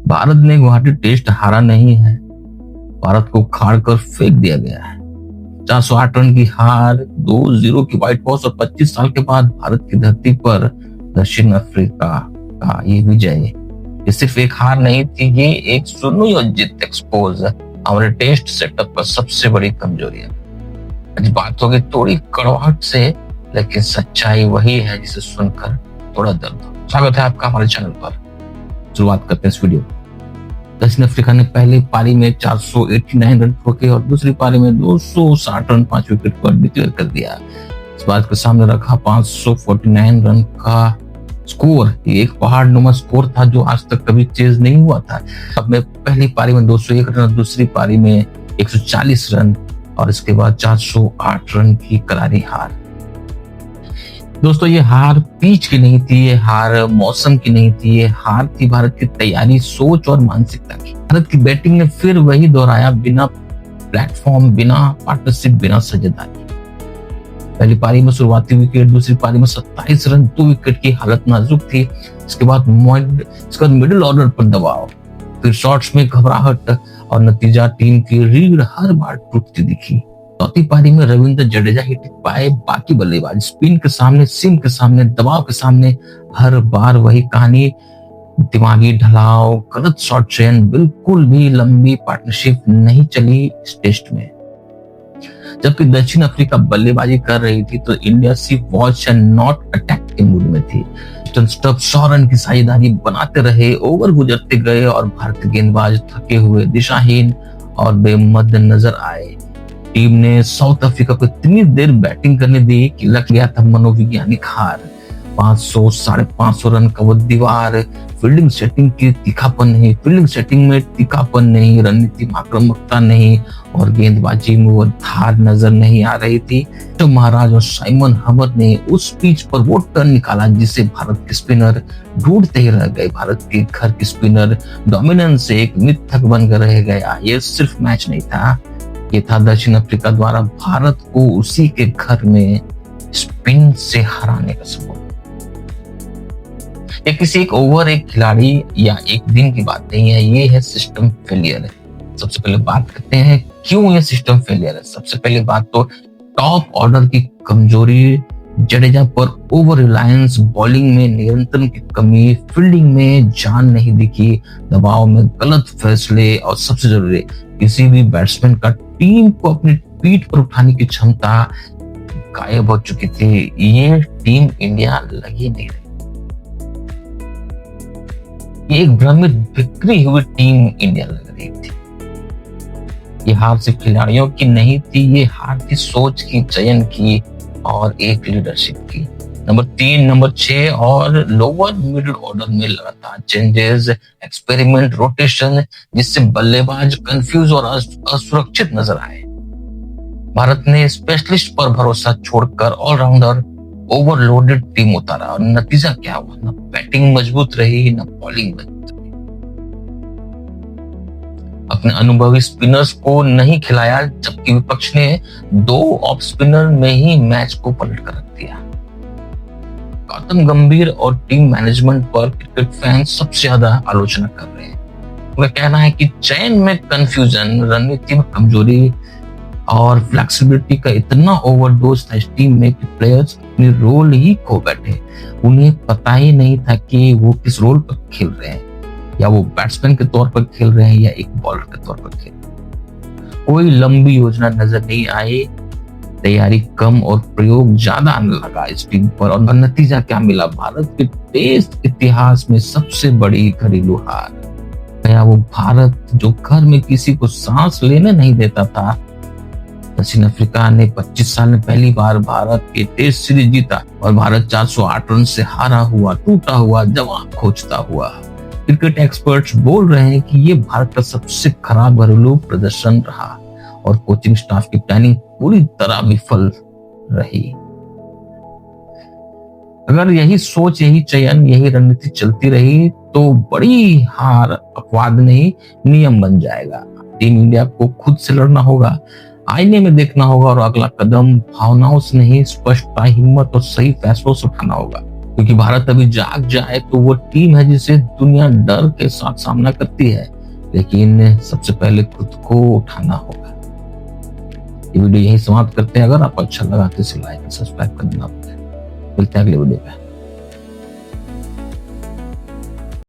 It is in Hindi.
भारत ने गुवाहाटी टेस्ट हारा नहीं है, भारत को उखाड़ कर फेंक दिया गया है। 408 रन की हार, 2-0 की व्हाइट वॉश और 25 साल के बाद भारत की धरती पर दक्षिण अफ्रीका का ये विजय, ये सिर्फ एक हार नहीं थी, ये एक सुनियोजित एक्सपोज हमारे टेस्ट सेटअप पर सबसे बड़ी कमजोरी है। आज बात होगी थोड़ी कड़वाहट से, लेकिन सच्चाई वही है जिसे सुनकर थोड़ा दर्द हो। स्वागत है आपका हमारे चैनल पर। शुरुआत करते हैं इस वीडियो। दक्षिण अफ्रीका ने पहली पारी में 489 रन ठोके और दूसरी पारी में 260 रन 5 विकेट पर डिक्लेयर कर दिया। इस बात के सामने रखा 549 रन का स्कोर, ये एक पहाड़नुमा स्कोर था जो आज तक कभी चेज नहीं हुआ था। अब में पहली पारी में 201 रन, दूसरी पारी में 140 रन और इसके बाद 408 रन की करारी हार। दोस्तों, ये हार पिच की नहीं थी, ये हार मौसम की नहीं थी, ये हार थी भारत की तैयारी, सोच और मानसिकता की। भारत की बैटिंग ने फिर वही दोहराया, बिना प्लेटफॉर्म, बिना पार्टनरशिप, बिना साझेदारी। पहली पारी में शुरुआती विकेट, दूसरी पारी में 27 रन, 2 विकेट की हालत नाजुक थी। इसके बाद मिडिल ऑर्डर पर दबाव, फिर शॉट्स में घबराहट और नतीजा टीम की रीढ़ हर बार टूटती दिखी। चौथी पारी में रविंद्र जडेजा ही टिक पाए, बाकी बल्लेबाज स्पिन के सामने, सीम के सामने, दबाव के सामने हर बार वही कहानी। दिमागी ढलाव, गलत शॉट चयन, बिल्कुल भी लंबी पार्टनरशिप नहीं चली इस टेस्ट में। जबकि दक्षिण अफ्रीका बल्लेबाजी कर रही थी तो इंडिया सिर्फ वॉच एंड नॉट अटैक के मूड में थी। स्टंप 100 रन की साझेदारी बनाते रहे, ओवर गुजरते गए और भारतीय गेंदबाज थके हुए, दिशाहीन और बेमद नजर आए। टीम ने साउथ अफ्रीका को इतनी देर बैटिंग करने दी कि लग गया था मनोवैज्ञानिक हार। 500-550 रन का वो दीवार, फील्डिंग सेटिंग की तीखापन नहीं, फील्डिंग सेटिंग में तीखापन नहीं, रणनीति में आक्रामकता नहीं और गेंदबाजी में वो धार नजर नहीं आ रही थी। तो महाराज और साइमन हमर ने उस पिच पर वो टर्न निकाला जिसे भारत के स्पिनर ढूंढते ही रह गए। भारत के घर के स्पिनर डोमिनेंस से एक मिथक बनकर रह गया। ये सिर्फ मैच नहीं था, ये था दक्षिण अफ्रीका द्वारा भारत को उसी के घर में स्पिन से हराने का सबूत। ये किसी एक ओवर, एक खिलाड़ी या एक दिन की बात नहीं है, ये है सिस्टम फेलियर है। सबसे पहले बात करते हैं क्यों ये सिस्टम फेलियर है। सबसे पहले बात तो टॉप ऑर्डर की कमजोरी, जडेजा पर ओवर रिलायंस, बॉलिंग में नियंत्रण की कमी, फील्डिंग में जान नहीं दिखी, दबाव में गलत फैसले और सबसे जरूरी किसी भी बैट्समैन का टीम को अपनी पीठ पर उठाने की क्षमता गायब हो चुकी थी। ये टीम इंडिया लगी नहीं रही। ये एक भ्रमित बिखरी हुई टीम इंडिया लग रही थी। ये हार सिर्फ खिलाड़ियों की नहीं थी, ये हार थी सोच की, चयन की और एक लीडरशिप की। नंबर 3, नंबर 6 और लोअर मिडिल ऑर्डर में लगातार चेंजेस, एक्सपेरिमेंट, रोटेशन, जिससे बल्लेबाज कंफ्यूज और असुरक्षित नजर आए। भारत ने स्पेशलिस्ट पर भरोसा छोड़कर ऑलराउंडर ओवरलोडेड टीम उतारा और नतीजा क्या हुआ? ना बैटिंग मजबूत रही, ना बॉलिंग मजबूत रही। अपने अनुभवी स्पिनर्स को नहीं खिलाया, जबकि विपक्ष ने 2 ऑफ स्पिनर में ही मैच को पलट कर रख दिया। गौतम गंभीर और टीम मैनेजमेंट पर क्रिकेट फैंस सबसे ज्यादा आलोचना कर रहे हैं। उनका कहना है कि चयन में कंफ्यूजन, रणनीति में कमजोरी और फ्लेक्सिबिलिटी का इतना ओवरडोज था इस टीम में कि प्लेयर्स अपने रोल ही खो बैठे। उन्हें पता ही नहीं था कि वो किस रोल पर खेल रहे हैं, या वो बैट्समैन के तौर पर खेल रहे हैं या एक बॉलर के तौर पर खेल रहे हैं। कोई लंबी योजना नजर नहीं आई, तैयारी कम और प्रयोग ज्यादा आने लगा इस टीम पर। और नतीजा क्या मिला? भारत के टेस्ट इतिहास में सबसे बड़ी घरेलू हार। गया वो भारत जो घर में किसी को सांस लेने नहीं देता था। दक्षिण अफ्रीका ने 25 साल में पहली बार भारत के टेस्ट सीरीज जीता और भारत 408 रन से हारा हुआ, टूटा हुआ, जवाब खोजता हुआ। क्रिकेट एक्सपर्ट्स बोल रहे हैं कि ये भारत का सबसे खराब घरेलू प्रदर्शन रहा और कोचिंग स्टाफ की प्लानिंग पूरी तरह विफल रही। अगर यही सोच, यही चयन, यही रणनीति चलती रही तो बड़ी हार अपवाद नहीं, नियम बन जाएगा। टीम इंडिया को खुद से लड़ना होगा, आईने में देखना होगा और अगला कदम भावनाओं से नहीं, स्पष्टता, हिम्मत और सही फैसलों से उठाना होगा। क्योंकि भारत अभी जाग जाए तो वो टीम है जिसे दुनिया डर के साथ सामना करती है, लेकिन सबसे पहले खुद को उठाना होगा। ये वीडियो यही समाप्त करते हैं। अगर आपको अच्छा लगा तो इसे लाइक और सब्सक्राइब करना। मिलते हैं अगले वीडियो पे।